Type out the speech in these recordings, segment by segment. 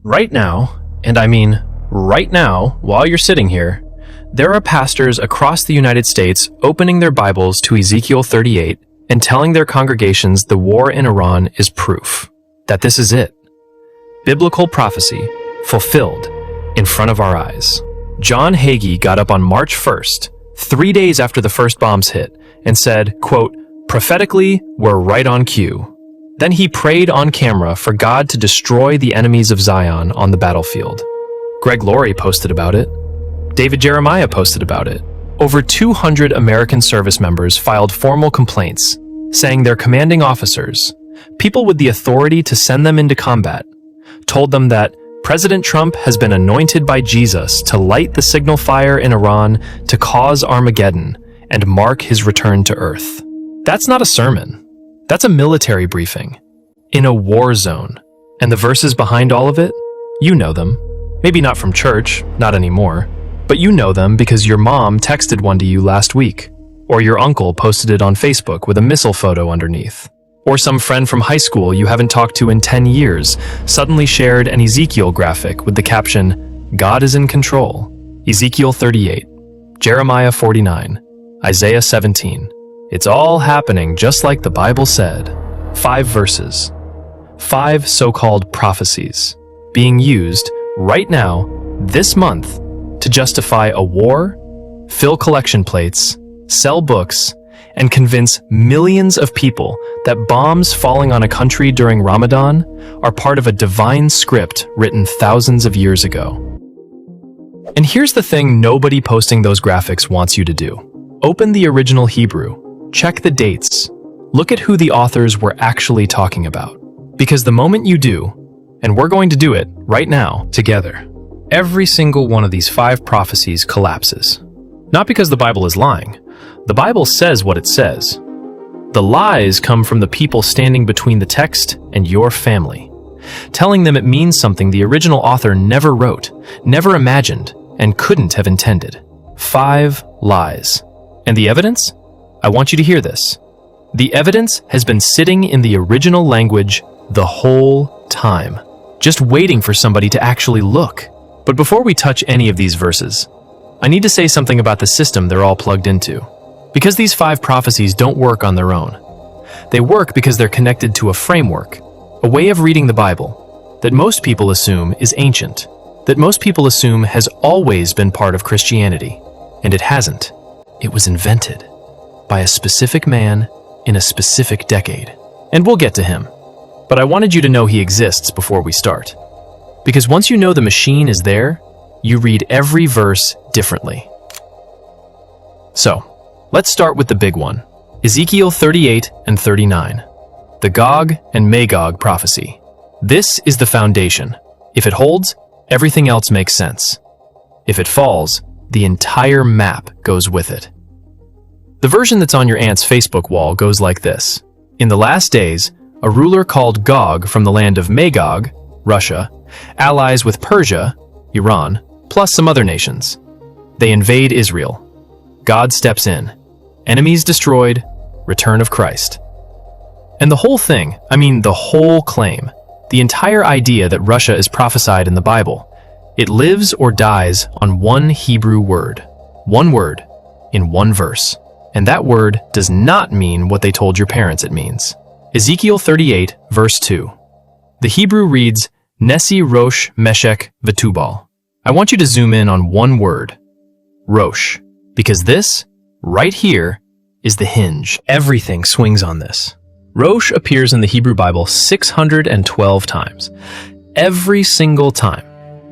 Right now, and I mean right now, while you're sitting here, there are pastors across the United States opening their Bibles to Ezekiel 38 and telling their congregations the war in Iran is proof that this is it. Biblical prophecy fulfilled in front of our eyes. John Hagee got up on March 1st, 3 days after the first bombs hit, and said, quote, "Prophetically, we're right on cue." Then he prayed on camera for God to destroy the enemies of Zion on the battlefield. Greg Laurie posted about it. David Jeremiah posted about it. Over 200 American service members filed formal complaints, saying their commanding officers, people with the authority to send them into combat, told them that President Trump has been anointed by Jesus to light the signal fire in Iran to cause Armageddon and mark his return to earth. That's not a sermon. That's a military briefing in a war zone. And the verses behind all of it, you know them. Maybe not from church, not anymore, but you know them because your mom texted one to you last week, or your uncle posted it on Facebook with a missile photo underneath, or some friend from high school you haven't talked to in 10 years suddenly shared an Ezekiel graphic with the caption, "God is in control." Ezekiel 38, Jeremiah 49, Isaiah 17. It's all happening just like the Bible said. 5 verses. 5 so-called prophecies being used right now, this month, to justify a war, fill collection plates, sell books, and convince millions of people that bombs falling on a country during Ramadan are part of a divine script written thousands of years ago. And here's the thing nobody posting those graphics wants you to do. Open the original Hebrew. Check the dates. Look at who the authors were actually talking about. Because the moment you do, and we're going to do it right now, together, every single one of these 5 prophecies collapses. Not because the Bible is lying. The Bible says what it says. The lies come from the people standing between the text and your family, telling them it means something the original author never wrote, never imagined, and couldn't have intended. 5 lies. And the evidence? I want you to hear this. The evidence has been sitting in the original language the whole time, just waiting for somebody to actually look. But before we touch any of these verses, I need to say something about the system they're all plugged into. Because these 5 prophecies don't work on their own. They work because they're connected to a framework, a way of reading the Bible, that most people assume is ancient, that most people assume has always been part of Christianity. And it hasn't. It was invented by a specific man in a specific decade. And we'll get to him. But I wanted you to know he exists before we start. Because once you know the machine is there, you read every verse differently. So, let's start with the big one. Ezekiel 38 and 39. The Gog and Magog prophecy. This is the foundation. If it holds, everything else makes sense. If it falls, the entire map goes with it. The version that's on your aunt's Facebook wall goes like this. In the last days, a ruler called Gog from the land of Magog, Russia, allies with Persia, Iran, plus some other nations. They invade Israel. God steps in. Enemies destroyed, return of Christ. And the whole thing, I mean the whole claim, the entire idea that Russia is prophesied in the Bible, it lives or dies on one Hebrew word. One word, in one verse. And that word does not mean what they told your parents it means. Ezekiel 38, verse 2. The Hebrew reads, Nesi Rosh Meshech V'Tubal. I want you to zoom in on one word, Rosh, because this, right here, is the hinge. Everything swings on this. Rosh appears in the Hebrew Bible 612 times. Every single time.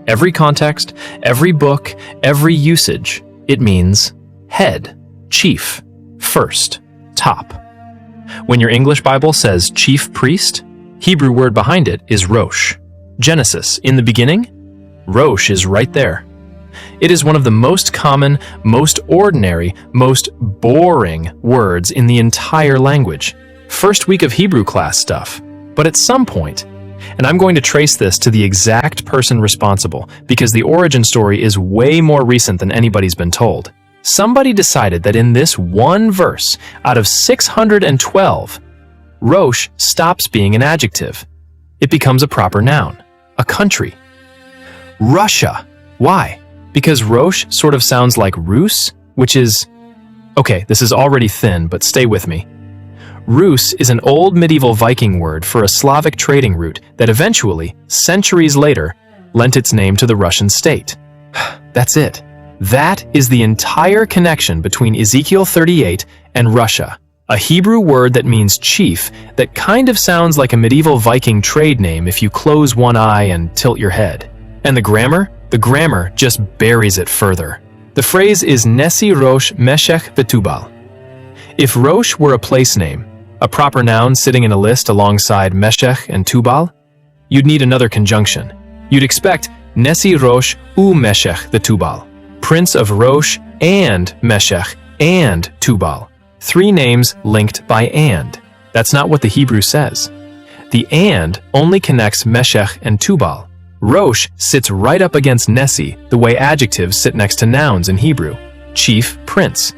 Every context, every book, every usage, it means head, chief, first, top. When your English Bible says chief priest, Hebrew word behind it is Rosh. Genesis, in the beginning, Rosh is right there. It is one of the most common, most ordinary, most boring words in the entire language. First week of Hebrew class stuff. But at some point, and I'm going to trace this to the exact person responsible because the origin story is way more recent than anybody's been told. Somebody decided that in this one verse out of 612, Rosh stops being an adjective. It becomes a proper noun, a country, Russia. Why? Because Rosh sort of sounds like Rus, which is... Okay, this is already thin, but stay with me. Rus is an old medieval Viking word for a Slavic trading route that eventually, centuries later, lent its name to the Russian state. That's it. That is the entire connection between Ezekiel 38 and Russia, a Hebrew word that means chief that kind of sounds like a medieval Viking trade name if you close one eye and tilt your head. And the grammar? The grammar just buries it further. The phrase is Nesi Rosh Meshech Betubal. If Rosh were a place name, a proper noun sitting in a list alongside Meshech and Tubal, you'd need another conjunction. You'd expect Nesi Rosh U Meshech the Tubal, Prince of Rosh and Meshech and Tubal. Three names linked by and. That's not what the Hebrew says. The and only connects Meshech and Tubal. Rosh sits right up against Nesi, the way adjectives sit next to nouns in Hebrew. Chief, prince.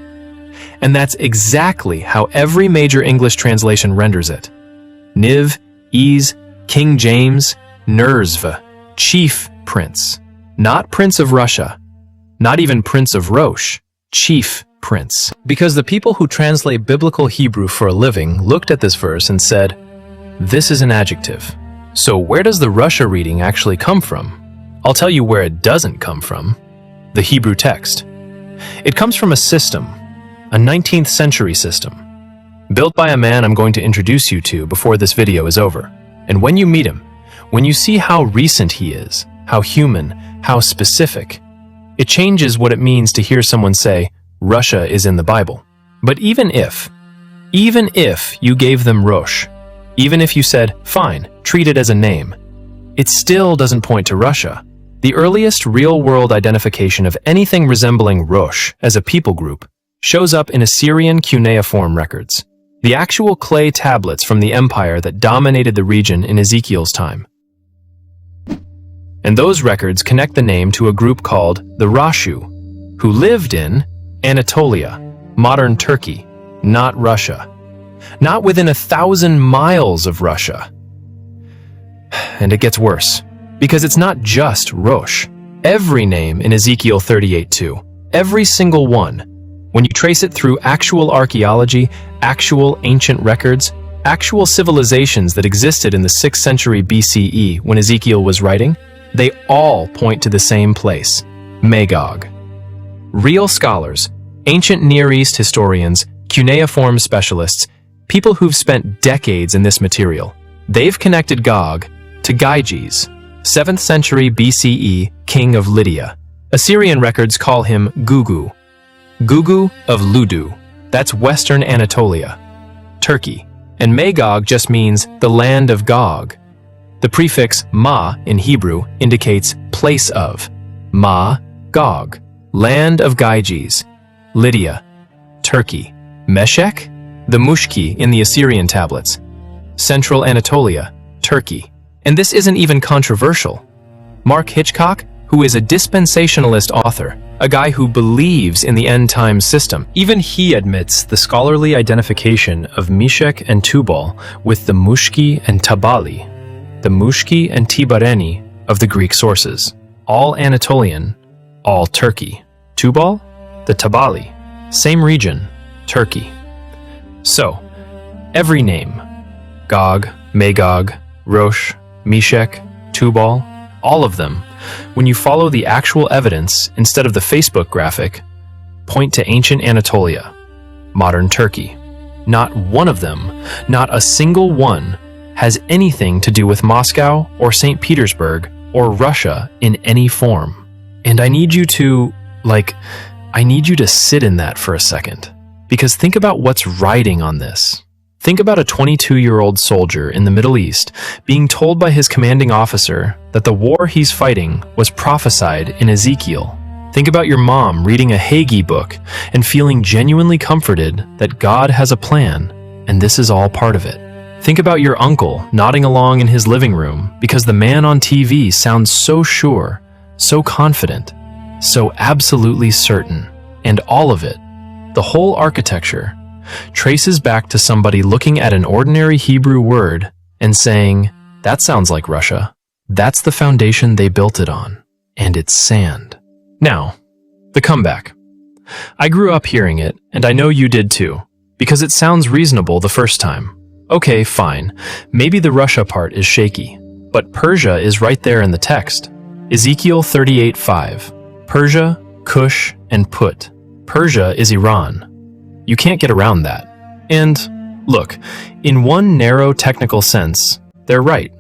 And that's exactly how every major English translation renders it. Niv, Ease, King James, Nerzv, chief prince. Not Prince of Russia. Not even Prince of Rosh. Chief prince. Because the people who translate biblical Hebrew for a living looked at this verse and said, this is an adjective. So where does the Russia reading actually come from? I'll tell you where it doesn't come from. The Hebrew text. It comes from a system, a 19th century system, built by a man I'm going to introduce you to before this video is over. And when you meet him, when you see how recent he is, how human, how specific, it changes what it means to hear someone say, Russia is in the Bible. But even if you gave them Rosh, even if you said, fine, treat it as a name, it still doesn't point to Russia. The earliest real-world identification of anything resembling Rosh as a people group shows up in Assyrian cuneiform records, the actual clay tablets from the empire that dominated the region in Ezekiel's time. And those records connect the name to a group called the Rashu, who lived in Anatolia, modern Turkey, not Russia. Not within 1,000 miles of Russia. And it gets worse, because it's not just Rosh. Every name in Ezekiel 38:2, every single one, when you trace it through actual archaeology, actual ancient records, actual civilizations that existed in the 6th century BCE when Ezekiel was writing, they all point to the same place, Magog. Real scholars, ancient Near East historians, cuneiform specialists, people who've spent decades in this material, they've connected Gog to Gyges, 7th century BCE king of Lydia. Assyrian records call him Gugu. Gugu of Ludu, that's Western Anatolia, Turkey. And Magog just means the land of Gog. The prefix ma in Hebrew indicates place of. Ma, Gog, land of Gyges, Lydia, Turkey. Meshech, the Mushki in the Assyrian tablets, Central Anatolia, Turkey. And this isn't even controversial. Mark Hitchcock, who is a dispensationalist author, a guy who believes in the end-time system, even he admits the scholarly identification of Meshech and Tubal with the Mushki and Tabali, the Mushki and Tibareni of the Greek sources. All Anatolian, all Turkey. Tubal, the Tabali, same region, Turkey. So, every name, Gog, Magog, Rosh, Meshech, Tubal, all of them, when you follow the actual evidence instead of the Facebook graphic, point to ancient Anatolia, modern Turkey. Not one of them, not a single one, has anything to do with Moscow or St. Petersburg or Russia in any form. And I need you to sit in that for a second. Because think about what's riding on this. Think about a 22-year-old soldier in the Middle East being told by his commanding officer that the war he's fighting was prophesied in Ezekiel. Think about your mom reading a Haggai book and feeling genuinely comforted that God has a plan, and this is all part of it. Think about your uncle nodding along in his living room because the man on TV sounds so sure, so confident, so absolutely certain, and all of it, the whole architecture, traces back to somebody looking at an ordinary Hebrew word and saying, that sounds like Russia. That's the foundation they built it on. and it's sand. Now, the comeback. I grew up hearing it, and I know you did too, because it sounds reasonable the first time. Okay, fine. Maybe the Russia part is shaky, but Persia is right there in the text. Ezekiel 38:5. Persia, Cush, and Put. Persia is Iran. You can't get around that. And, look, in one narrow technical sense, they're right.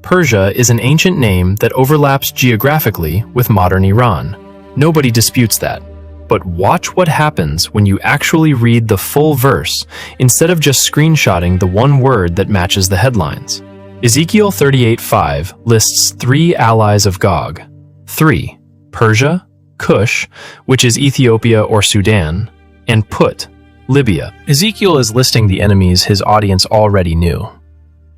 Persia is an ancient name that overlaps geographically with modern Iran. Nobody disputes that. But watch what happens when you actually read the full verse instead of just screenshotting the one word that matches the headlines. Ezekiel 38:5 lists 3 allies of Gog. 3. Persia, Cush, which is Ethiopia or Sudan, and Put, Libya. Ezekiel is listing the enemies his audience already knew.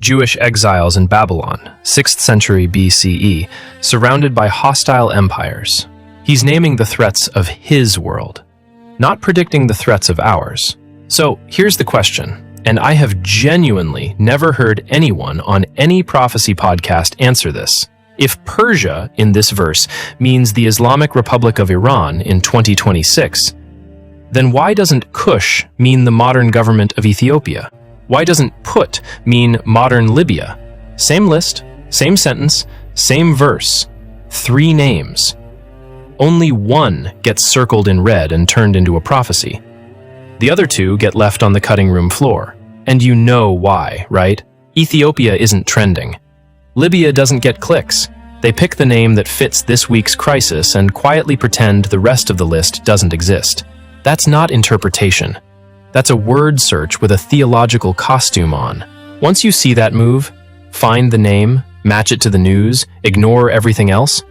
Jewish exiles in Babylon, 6th century BCE, surrounded by hostile empires. He's naming the threats of his world, not predicting the threats of ours. So here's the question, and I have genuinely never heard anyone on any prophecy podcast answer this. If Persia in this verse means the Islamic Republic of Iran in 2026, then why doesn't Cush mean the modern government of Ethiopia? Why doesn't Put mean modern Libya? Same list, same sentence, same verse, 3 names. Only one gets circled in red and turned into a prophecy. The other 2 get left on the cutting room floor. And you know why, right? Ethiopia isn't trending. Libya doesn't get clicks. They pick the name that fits this week's crisis and quietly pretend the rest of the list doesn't exist. That's not interpretation. That's a word search with a theological costume on. Once you see that move, find the name, match it to the news, ignore everything else,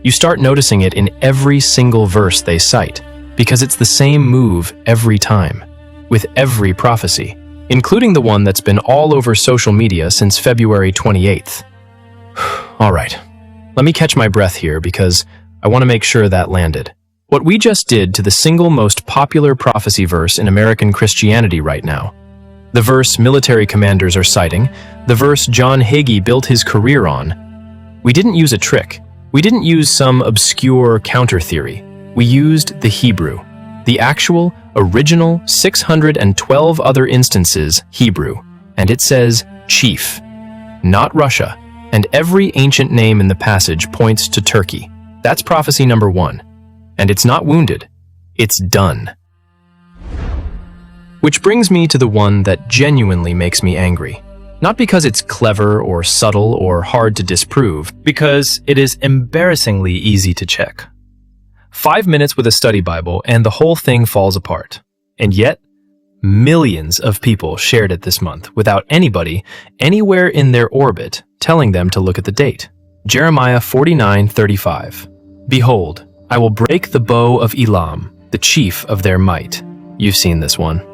you start noticing it in every single verse they cite, because it's the same move every time, with every prophecy, including the one that's been all over social media since February 28th. All right, let me catch my breath here because I want to make sure that landed. What we just did to the single most popular prophecy verse in American Christianity right now, the verse military commanders are citing, the verse John Hagee built his career on, we didn't use a trick. We didn't use some obscure counter theory. We used the Hebrew, the actual, original 612 other instances Hebrew, and it says chief, not Russia, and every ancient name in the passage points to Turkey. That's prophecy number 1. And it's not wounded, it's done. Which brings me to the one that genuinely makes me angry. Not because it's clever or subtle or hard to disprove, because it is embarrassingly easy to check. 5 minutes with a study Bible and the whole thing falls apart. And yet, millions of people shared it this month without anybody anywhere in their orbit telling them to look at the date. Jeremiah 49:35. Behold, I will break the bow of Elam, the chief of their might. You've seen this one.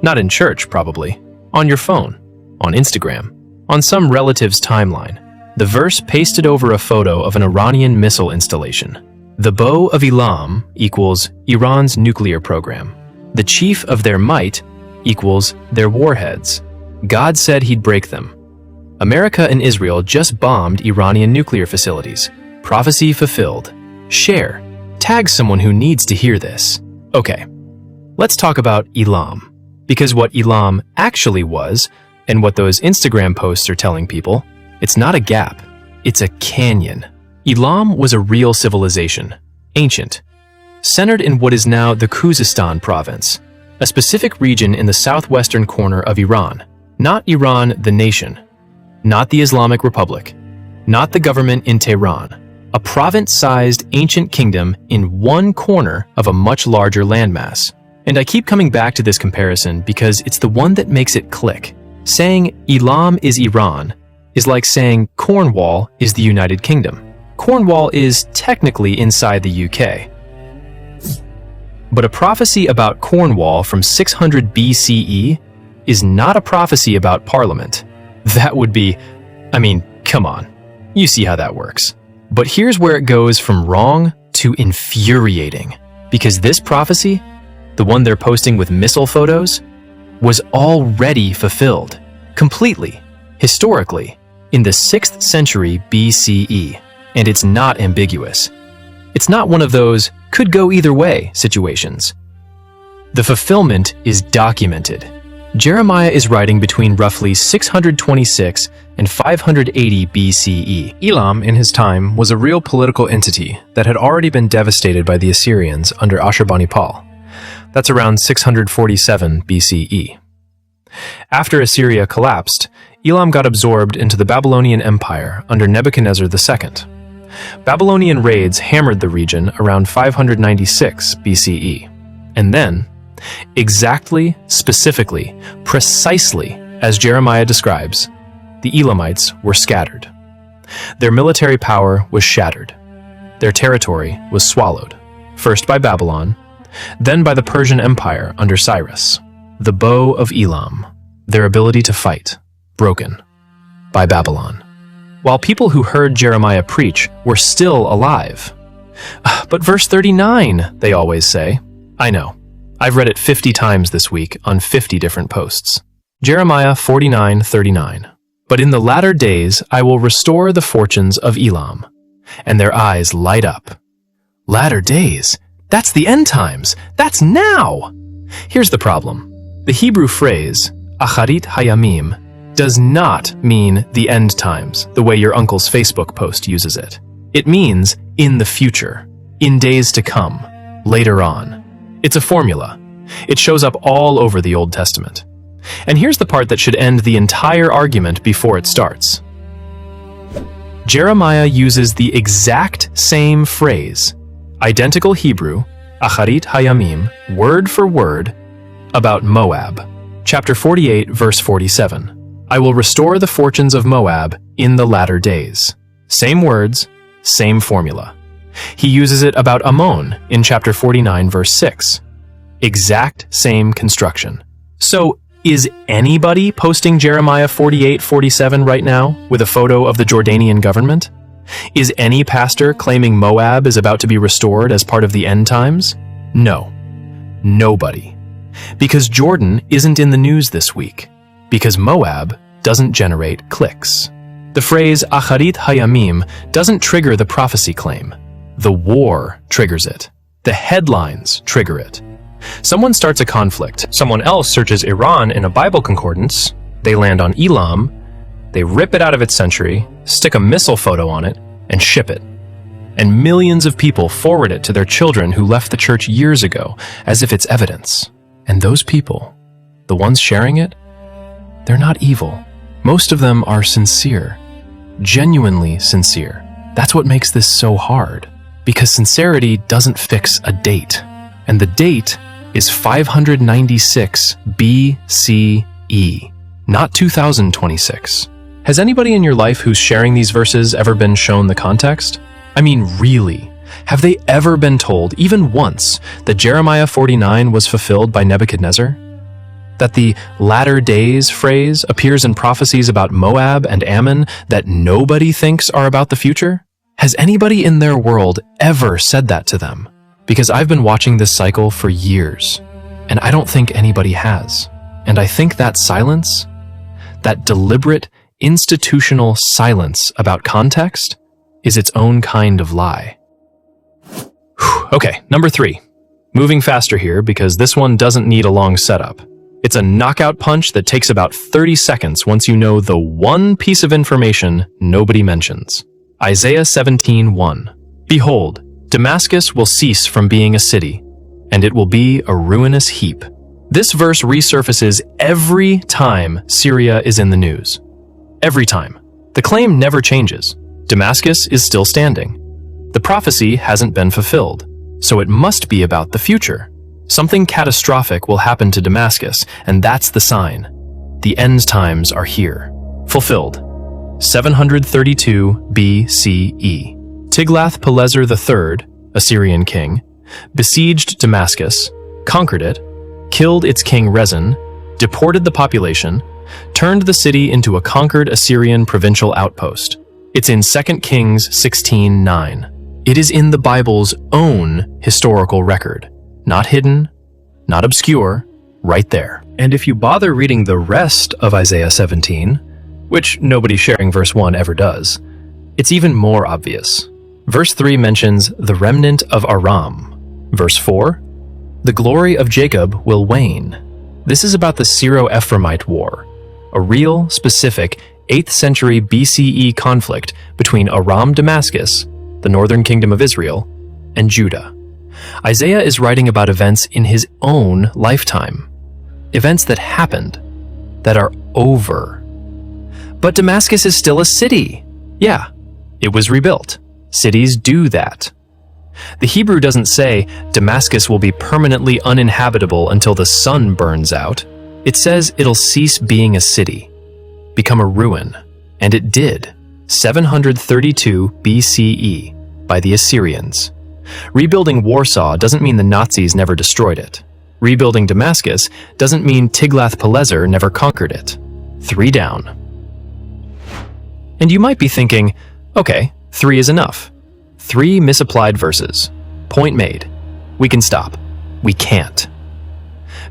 Not in church, probably. On your phone. On Instagram. On some relative's timeline. The verse pasted over a photo of an Iranian missile installation. The bow of Elam equals Iran's nuclear program. The chief of their might equals their warheads. God said he'd break them. America and Israel just bombed Iranian nuclear facilities. Prophecy fulfilled. Share. Tag someone who needs to hear this. Okay, let's talk about Elam. Because what Elam actually was, and what those Instagram posts are telling people, it's not a gap, it's a canyon. Elam was a real civilization, ancient, centered in what is now the Khuzestan province, a specific region in the southwestern corner of Iran. Not Iran, the nation, not the Islamic Republic, not the government in Tehran. A province-sized ancient kingdom in one corner of a much larger landmass. And I keep coming back to this comparison because it's the one that makes it click. Saying Elam is Iran is like saying Cornwall is the United Kingdom. Cornwall is technically inside the UK. But a prophecy about Cornwall from 600 BCE is not a prophecy about Parliament. That would be, come on. You see how that works. But here's where it goes from wrong to infuriating. Because this prophecy, the one they're posting with missile photos, was already fulfilled, completely, historically, in the 6th century BCE. And it's not ambiguous. It's not one of those could go either way situations. The fulfillment is documented. Jeremiah is writing between roughly 626 and 580 BCE. Elam, in his time, was a real political entity that had already been devastated by the Assyrians under Ashurbanipal. That's around 647 BCE. After Assyria collapsed, Elam got absorbed into the Babylonian Empire under Nebuchadnezzar II. Babylonian raids hammered the region around 596 BCE. And then, exactly, specifically, precisely as Jeremiah describes, the Elamites were scattered. Their military power was shattered. Their territory was swallowed, first by Babylon, then by the Persian Empire under Cyrus. The bow of Elam, their ability to fight, broken by Babylon. While people who heard Jeremiah preach were still alive. But verse 39, they always say. I know. I've read it 50 times this week on 50 different posts. Jeremiah 49:39. But in the latter days I will restore the fortunes of Elam, and their eyes light up. Latter days? That's the end times. That's now! Here's the problem. The Hebrew phrase, Acharit Hayamim, does not mean the end times, the way your uncle's Facebook post uses it. It means in the future, in days to come, later on. It's a formula. It shows up all over the Old Testament. And here's the part that should end the entire argument before it starts. Jeremiah uses the exact same phrase, identical Hebrew, Acharit Hayamim, word for word, about Moab. Chapter 48, verse 47. I will restore the fortunes of Moab in the latter days. Same words, same formula. He uses it about Ammon in chapter 49, verse 6. Exact same construction. So, is anybody posting Jeremiah 48:47 right now with a photo of the Jordanian government? Is any pastor claiming Moab is about to be restored as part of the end times? No. Nobody. Because Jordan isn't in the news this week. Because Moab doesn't generate clicks. The phrase Acharit Hayamim doesn't trigger the prophecy claim. The war triggers it. The headlines trigger it. Someone starts a conflict. Someone else searches Iran in a Bible concordance. They land on Elam. They rip it out of its century, stick a missile photo on it, and ship it. And millions of people forward it to their children who left the church years ago as if it's evidence. And those people, the ones sharing it, they're not evil. Most of them are sincere, genuinely sincere. That's what makes this so hard, because sincerity doesn't fix a date. And the date is 596 BCE, not 2026. Has anybody in your life who's sharing these verses ever been shown the context? I mean, really? Have they ever been told, even once, that Jeremiah 49 was fulfilled by Nebuchadnezzar? That the latter days phrase appears in prophecies about Moab and Ammon that nobody thinks are about the future? Has anybody in their world ever said that to them? Because I've been watching this cycle for years, and I don't think anybody has. And I think that silence, that deliberate, institutional silence about context, is its own kind of lie. Okay, number 3. Moving faster here because this one doesn't need a long setup. It's a knockout punch that takes about 30 seconds once you know the one piece of information nobody mentions. Isaiah 17:1. Behold, Damascus will cease from being a city, and it will be a ruinous heap. This verse resurfaces every time Syria is in the news. Every time. The claim never changes. Damascus is still standing. The prophecy hasn't been fulfilled, so it must be about the future. Something catastrophic will happen to Damascus, and that's the sign. The end times are here. Fulfilled. 732 BCE. Tiglath-Pileser III, Assyrian king, besieged Damascus, conquered it, killed its king Rezin, deported the population, turned the city into a conquered Assyrian provincial outpost. It's in 2 Kings 16:9. It is in the Bible's own historical record. Not hidden, not obscure, right there. And if you bother reading the rest of Isaiah 17, which nobody sharing verse 1 ever does, it's even more obvious. Verse 3 mentions the remnant of Aram. Verse 4, the glory of Jacob will wane. This is about the Syro-Ephraimite War, a real, specific 8th century BCE conflict between Aram Damascus, the northern kingdom of Israel, and Judah. Isaiah is writing about events in his own lifetime, events that happened, that are over. But Damascus is still a city. Yeah, it was rebuilt. Cities do that. The Hebrew doesn't say Damascus will be permanently uninhabitable until the sun burns out. It says it'll cease being a city, become a ruin, and it did, 732 BCE, by the Assyrians. Rebuilding Warsaw doesn't mean the Nazis never destroyed it. Rebuilding Damascus doesn't mean Tiglath-Pileser never conquered it. 3 down. And you might be thinking, okay, 3 is enough. 3 misapplied verses. Point made. We can stop. We can't.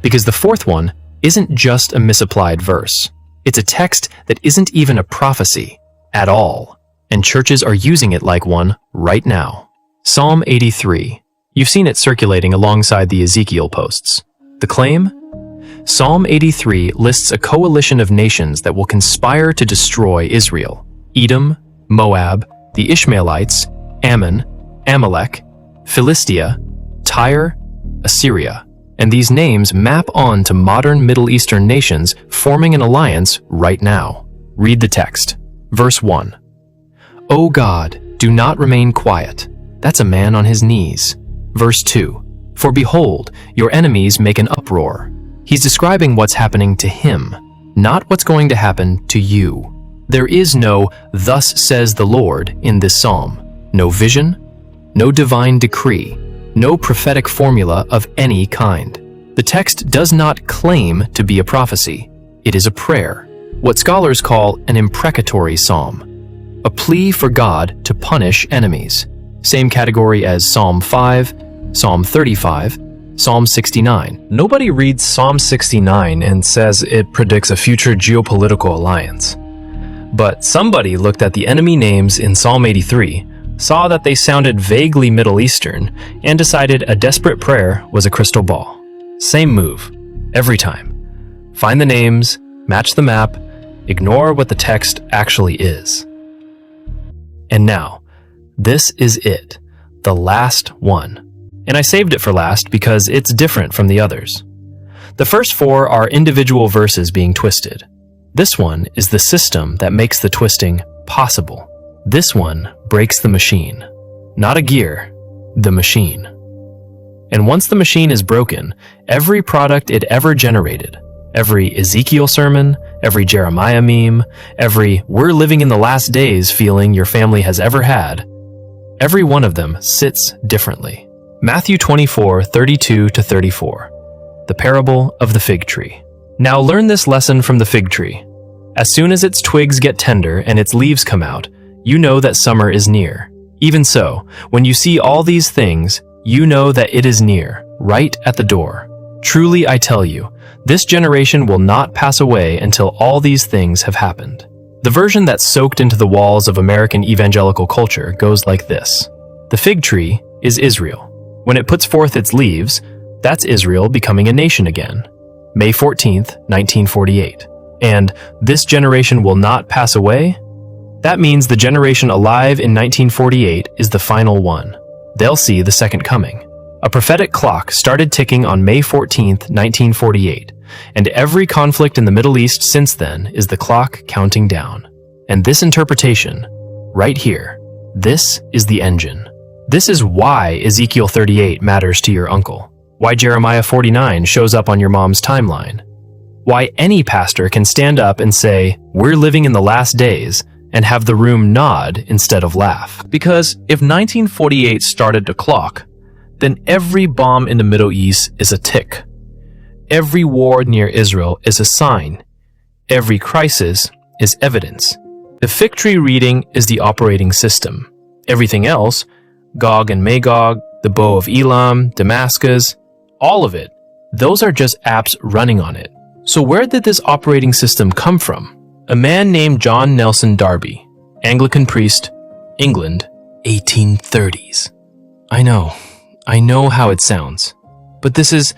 Because the 4th one isn't just a misapplied verse. It's a text that isn't even a prophecy at all, and churches are using it like one right now. Psalm 83. You've seen it circulating alongside the Ezekiel posts. The claim? Psalm 83 lists a coalition of nations that will conspire to destroy Israel. Edom, Moab, the Ishmaelites, Ammon, Amalek, Philistia, Tyre, Assyria. And these names map on to modern Middle Eastern nations forming an alliance right now. Read the text. Verse 1. O God, do not remain quiet. That's a man on his knees. Verse 2. For behold, your enemies make an uproar. He's describing what's happening to him, not what's going to happen to you. There is no "thus says the Lord" in this psalm. No vision, no divine decree, no prophetic formula of any kind. The text does not claim to be a prophecy. It is a prayer, what scholars call an imprecatory psalm, a plea for God to punish enemies. Same category as Psalm 5, Psalm 35, Psalm 69. Nobody reads Psalm 69 and says it predicts a future geopolitical alliance. But somebody looked at the enemy names in Psalm 83, saw that they sounded vaguely Middle Eastern, and decided a desperate prayer was a crystal ball. Same move, every time. Find the names, match the map, ignore what the text actually is. And now, this is it, the last one. And I saved it for last because it's different from the others. The first 4 are individual verses being twisted. This one is the system that makes the twisting possible. This one breaks the machine. Not a gear, the machine. And once the machine is broken, every product it ever generated, every Ezekiel sermon, every Jeremiah meme, every "we're living in the last days" feeling your family has ever had, every one of them sits differently. Matthew 24:32-34. The parable of the fig tree. Now learn this lesson from the fig tree. As soon as its twigs get tender and its leaves come out, you know that summer is near. Even so, when you see all these things, you know that it is near, right at the door. Truly I tell you, this generation will not pass away until all these things have happened. The version that's soaked into the walls of American evangelical culture goes like this. The fig tree is Israel. When it puts forth its leaves, that's Israel becoming a nation again. May 14th, 1948. And this generation will not pass away? That means the generation alive in 1948 is the final one. They'll see the second coming. A prophetic clock started ticking on May 14th, 1948, and every conflict in the Middle East since then is the clock counting down. And this interpretation, right here, this is the engine. This is why Ezekiel 38 matters to your uncle. Why Jeremiah 49 shows up on your mom's timeline. Why any pastor can stand up and say, "We're living in the last days," and have the room nod instead of laugh. Because if 1948 started the clock, then every bomb in the Middle East is a tick. Every war near Israel is a sign. Every crisis is evidence. The fig tree reading is the operating system. Everything else, Gog and Magog, the bow of Elam, Damascus, all of it, those are just apps running on it. So where did this operating system come from? A man named John Nelson Darby, Anglican priest, England, 1830s. I know how it sounds. But this is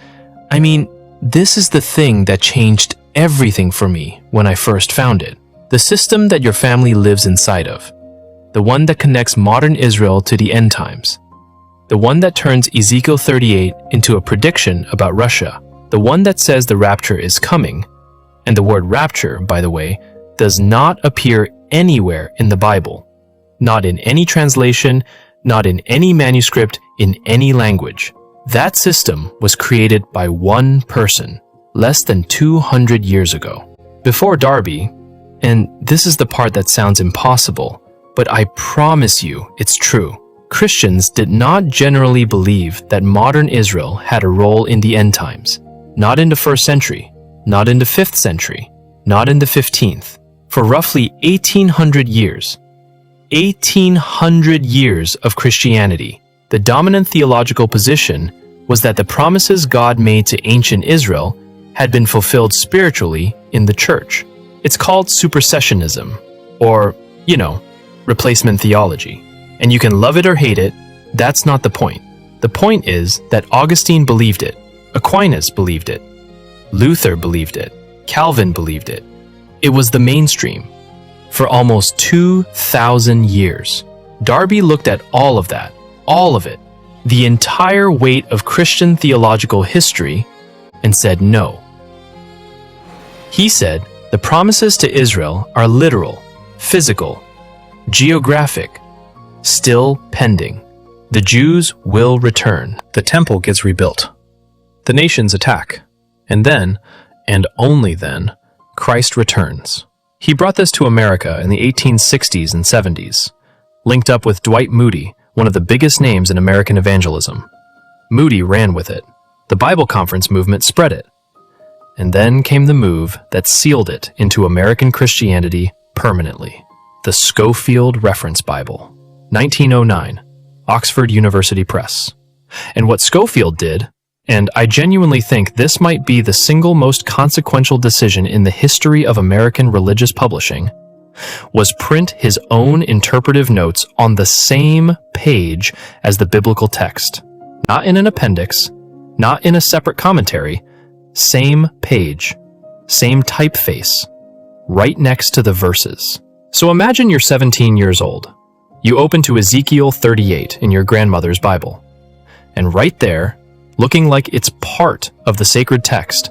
the thing that changed everything for me when I first found it. The system that your family lives inside of. The one that connects modern Israel to the end times. The one that turns Ezekiel 38 into a prediction about Russia. The one that says the rapture is coming. And the word rapture, by the way, does not appear anywhere in the Bible. Not in any translation, not in any manuscript, in any language. That system was created by one person, less than 200 years ago. Before Darby, and this is the part that sounds impossible, but I promise you it's true. Christians did not generally believe that modern Israel had a role in the end times. Not in the 1st century, not in the 5th century, not in the 15th. For roughly 1800 years, 1800 years of Christianity, the dominant theological position was that the promises God made to ancient Israel had been fulfilled spiritually in the church. It's called supersessionism, or, replacement theology. And you can love it or hate it, that's not the point. The point is that Augustine believed it, Aquinas believed it, Luther believed it, Calvin believed it. It was the mainstream. For almost 2,000 years, Darby looked at all of that, all of it, the entire weight of Christian theological history, and said no. He said the promises to Israel are literal, physical, geographic, still pending. The Jews will return. The temple gets rebuilt. The nations attack. And then, and only then, Christ returns. He brought this to America in the 1860s and 70s, linked up with Dwight Moody, one of the biggest names in American evangelism. Moody ran with it. The Bible Conference movement spread it. And then came the move that sealed it into American Christianity permanently. The Scofield Reference Bible, 1909, Oxford University Press. And what Scofield did, and I genuinely think this might be the single most consequential decision in the history of American religious publishing, was print his own interpretive notes on the same page as the biblical text. Not in an appendix, not in a separate commentary, same page, same typeface, right next to the verses. So imagine you're 17 years old. You open to Ezekiel 38 in your grandmother's Bible. And right there, looking like it's part of the sacred text,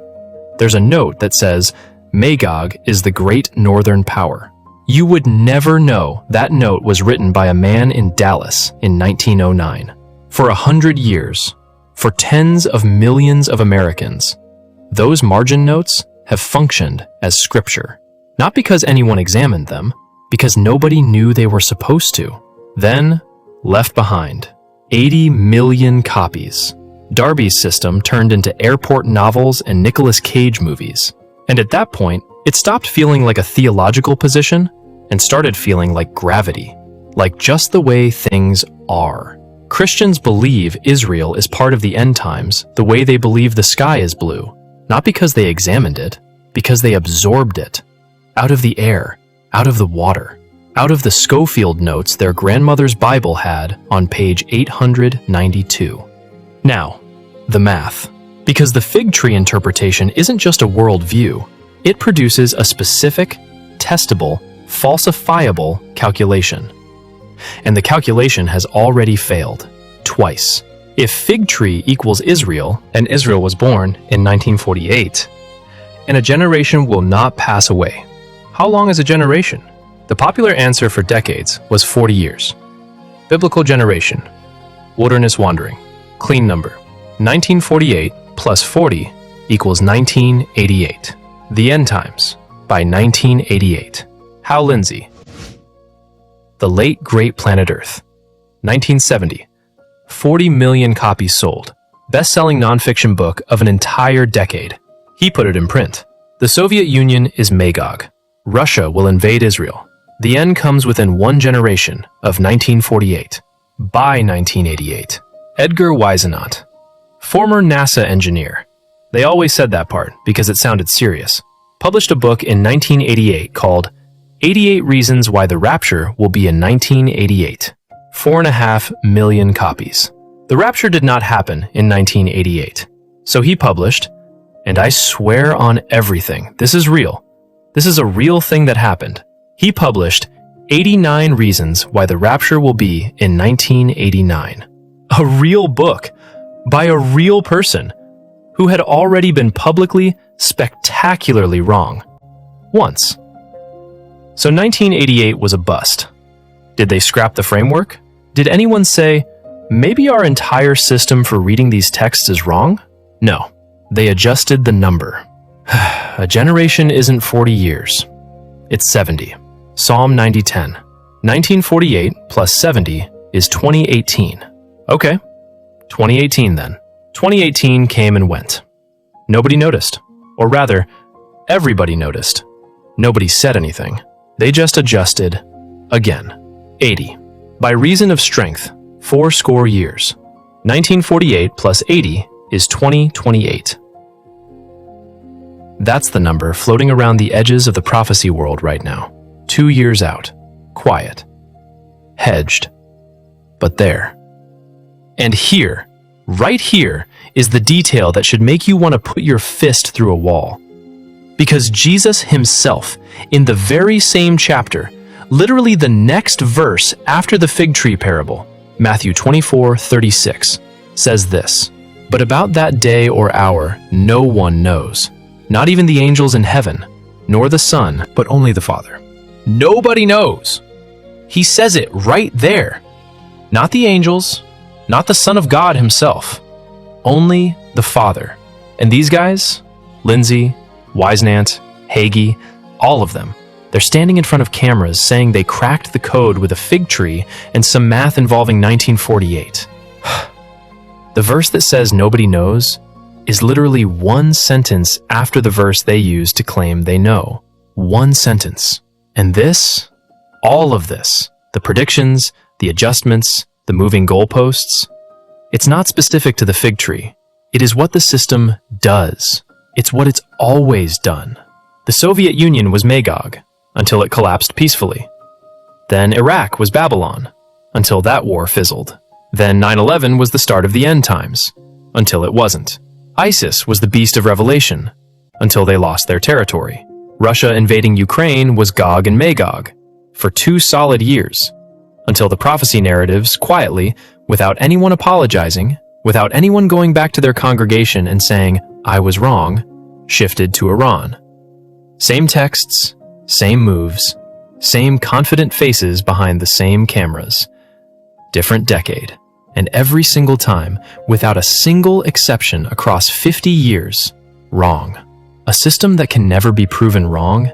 there's a note that says, Magog is the great northern power. You would never know that note was written by a man in Dallas in 1909. For 100 years, for tens of millions of Americans, those margin notes have functioned as scripture. Not because anyone examined them, because nobody knew they were supposed to. Then, left behind, 80 million copies. Darby's system turned into airport novels and Nicolas Cage movies. And at that point, it stopped feeling like a theological position and started feeling like gravity, like just the way things are. Christians believe Israel is part of the end times the way they believe the sky is blue, not because they examined it, because they absorbed it. Out of the air, out of the water, out of the Scofield notes their grandmother's Bible had on page 892. Now, the math. Because the fig tree interpretation isn't just a worldview, it produces a specific, testable, falsifiable calculation. And the calculation has already failed, twice. If fig tree equals Israel, and Israel was born in 1948, and a generation will not pass away. How long is a generation? The popular answer for decades was 40 years. Biblical generation, wilderness wandering, clean number. 1948 plus 40 equals 1988. The end times by 1988. Hal Lindsey. The Late Great Planet Earth. 1970. 40 million copies sold. Best-selling nonfiction book of an entire decade. He put it in print. The Soviet Union is Magog. Russia will invade Israel. The end comes within one generation of 1948. By 1988. Edgar Whisenant. Former NASA engineer. They always said that part because it sounded serious. Published a book in 1988 called 88 Reasons Why the Rapture Will Be in 1988. 4.5 million copies. The rapture did not happen in 1988. So he published, and I swear on everything, this is real. This is a real thing that happened. He published 89 reasons why the rapture will be in 1989. A real book by a real person who had already been publicly, spectacularly wrong. Once. So 1988 was a bust. Did they scrap the framework? Did anyone say, maybe our entire system for reading these texts is wrong? No. They adjusted the number. A generation isn't 40 years. It's 70. Psalm 90:10. 1948 plus 70 is 2018. Okay, 2018 then. 2018 came and went. Nobody noticed. Or rather, everybody noticed. Nobody said anything. They just adjusted again. 80. By reason of strength, 80 years. 1948 plus 80 is 2028. That's the number floating around the edges of the prophecy world right now. 2 years out. Quiet. Hedged. But there. And here, right here, is the detail that should make you want to put your fist through a wall. Because Jesus himself, in the very same chapter, literally the next verse after the fig tree parable, Matthew 24:36, says this, "But about that day or hour no one knows, not even the angels in heaven, nor the Son, but only the Father." Nobody knows. He says it right there. Not the angels, not the Son of God himself, only the Father. And these guys, Lindsay, Wisenant, Hagee, all of them, they're standing in front of cameras saying they cracked the code with a fig tree and some math involving 1948. The verse that says nobody knows is literally one sentence after the verse they use to claim they know. One sentence. And this, all of this, the predictions, the adjustments, the moving goalposts, it's not specific to the fig tree. It is what the system does. It's what it's always done. The Soviet Union was Magog, until it collapsed peacefully. Then Iraq was Babylon, until that war fizzled. Then 9/11 was the start of the end times, until it wasn't. ISIS was the beast of Revelation, until they lost their territory. Russia invading Ukraine was Gog and Magog, for 2 solid years, until the prophecy narratives quietly, without anyone apologizing, without anyone going back to their congregation and saying, "I was wrong," shifted to Iran. Same texts, same moves, same confident faces behind the same cameras. Different decade, and every single time, without a single exception across 50 years, wrong. A system that can never be proven wrong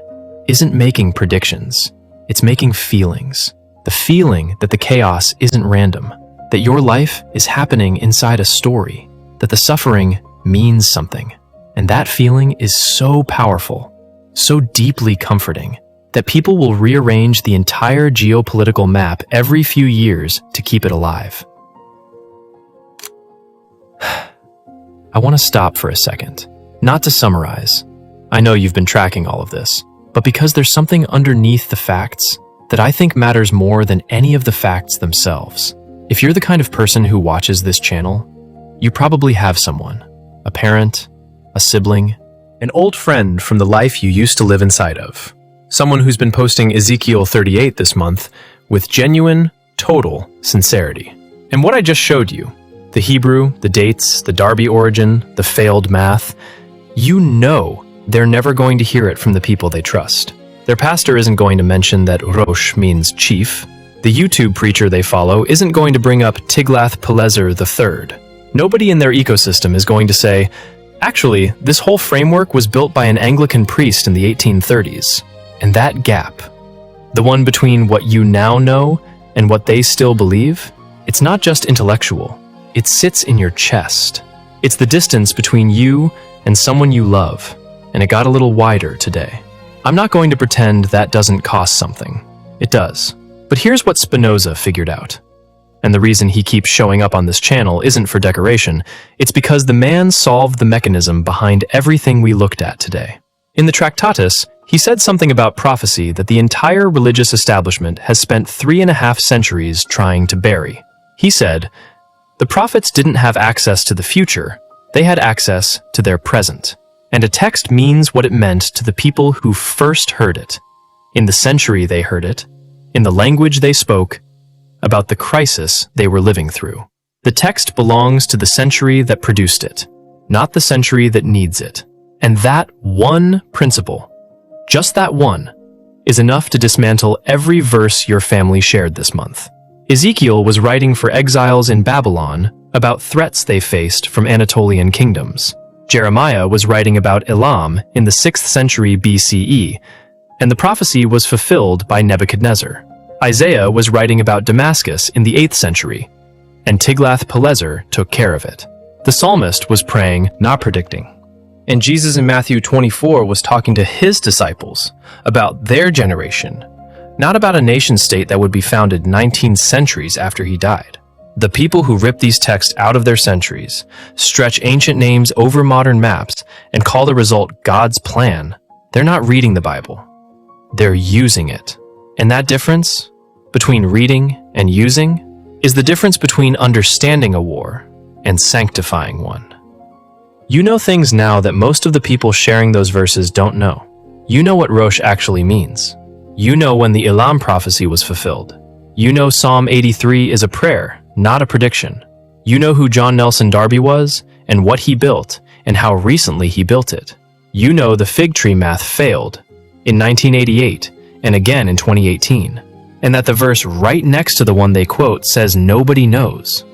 isn't making predictions. It's making feelings. The feeling that the chaos isn't random, that your life is happening inside a story, that the suffering means something. And that feeling is so powerful, so deeply comforting, that people will rearrange the entire geopolitical map every few years to keep it alive. I want to stop for a second. Not to summarize. I know you've been tracking all of this, but because there's something underneath the facts that I think matters more than any of the facts themselves. If you're the kind of person who watches this channel, you probably have someone, a parent, a sibling, an old friend from the life you used to live inside of. Someone who's been posting Ezekiel 38 this month with genuine, total sincerity. And what I just showed you, the Hebrew, the dates, the Darby origin, the failed math, you know they're never going to hear it from the people they trust. Their pastor isn't going to mention that Rosh means chief. The YouTube preacher they follow isn't going to bring up Tiglath-Pileser III. Nobody in their ecosystem is going to say, actually, this whole framework was built by an Anglican priest in the 1830s. And that gap, the one between what you now know and what they still believe, it's not just intellectual. It sits in your chest. It's the distance between you and someone you love, and it got a little wider today. I'm not going to pretend that doesn't cost something. It does. But here's what Spinoza figured out. And the reason he keeps showing up on this channel isn't for decoration. It's because the man solved the mechanism behind everything we looked at today. In the Tractatus, He said something about prophecy that the entire religious establishment has spent 3.5 centuries trying to bury. He said, "The prophets didn't have access to the future, they had access to their present. And a text means what it meant to the people who first heard it, in the century they heard it, in the language they spoke, about the crisis they were living through. The text belongs to the century that produced it, not the century that needs it. And that one principle, just that one, is enough to dismantle every verse your family shared this month." Ezekiel was writing for exiles in Babylon about threats they faced from Anatolian kingdoms. Jeremiah was writing about Elam in the 6th century BCE, and the prophecy was fulfilled by Nebuchadnezzar. Isaiah was writing about Damascus in the 8th century, and Tiglath-Pileser took care of it. The psalmist was praying, not predicting. And Jesus in Matthew 24 was talking to his disciples about their generation, not about a nation-state that would be founded 19 centuries after he died. The people who rip these texts out of their centuries, stretch ancient names over modern maps, and call the result God's plan, they're not reading the Bible. They're using it. And that difference between reading and using is the difference between understanding a war and sanctifying one. You know things now that most of the people sharing those verses don't know. You know what Rosh actually means. You know when the Elam prophecy was fulfilled. You know Psalm 83 is a prayer, not a prediction. You know who John Nelson Darby was, and what he built, and how recently he built it. You know the fig tree math failed in 1988, and again in 2018, and that the verse right next to the one they quote says nobody knows.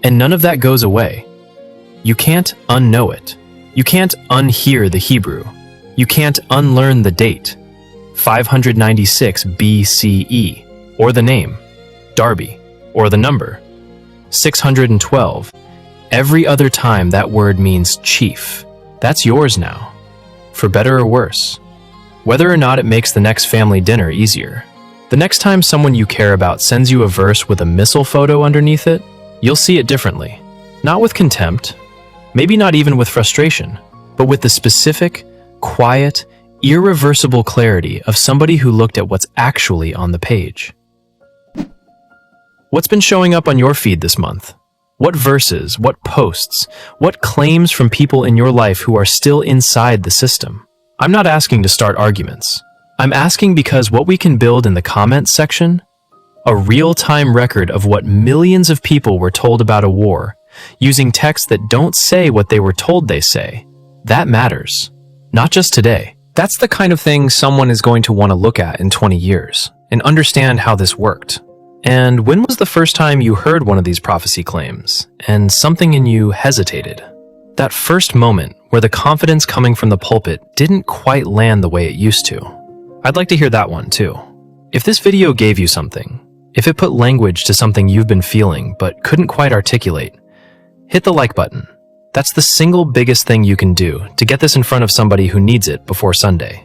And none of that goes away. You can't unknow it. You can't unhear the Hebrew. You can't unlearn the date, 596 BCE, or the name, Darby, or the number, 612. Every other time that word means chief. That's yours now, for better or worse. Whether or not it makes the next family dinner easier. The next time someone you care about sends you a verse with a missile photo underneath it, you'll see it differently. Not with contempt, maybe not even with frustration, but with the specific, quiet, irreversible clarity of somebody who looked at what's actually on the page. What's been showing up on your feed this month? What verses, what posts, what claims from people in your life who are still inside the system? I'm not asking to start arguments. I'm asking because what we can build in the comments section, a real-time record of what millions of people were told about a war, using texts that don't say what they were told they say, that matters. Not just today. That's the kind of thing someone is going to want to look at in 20 years and understand how this worked. And when was the first time you heard one of these prophecy claims and something in you hesitated? That first moment where the confidence coming from the pulpit didn't quite land the way it used to. I'd like to hear that one too. If this video gave you something, if it put language to something you've been feeling but couldn't quite articulate, hit the like button. That's the single biggest thing you can do to get this in front of somebody who needs it before Sunday.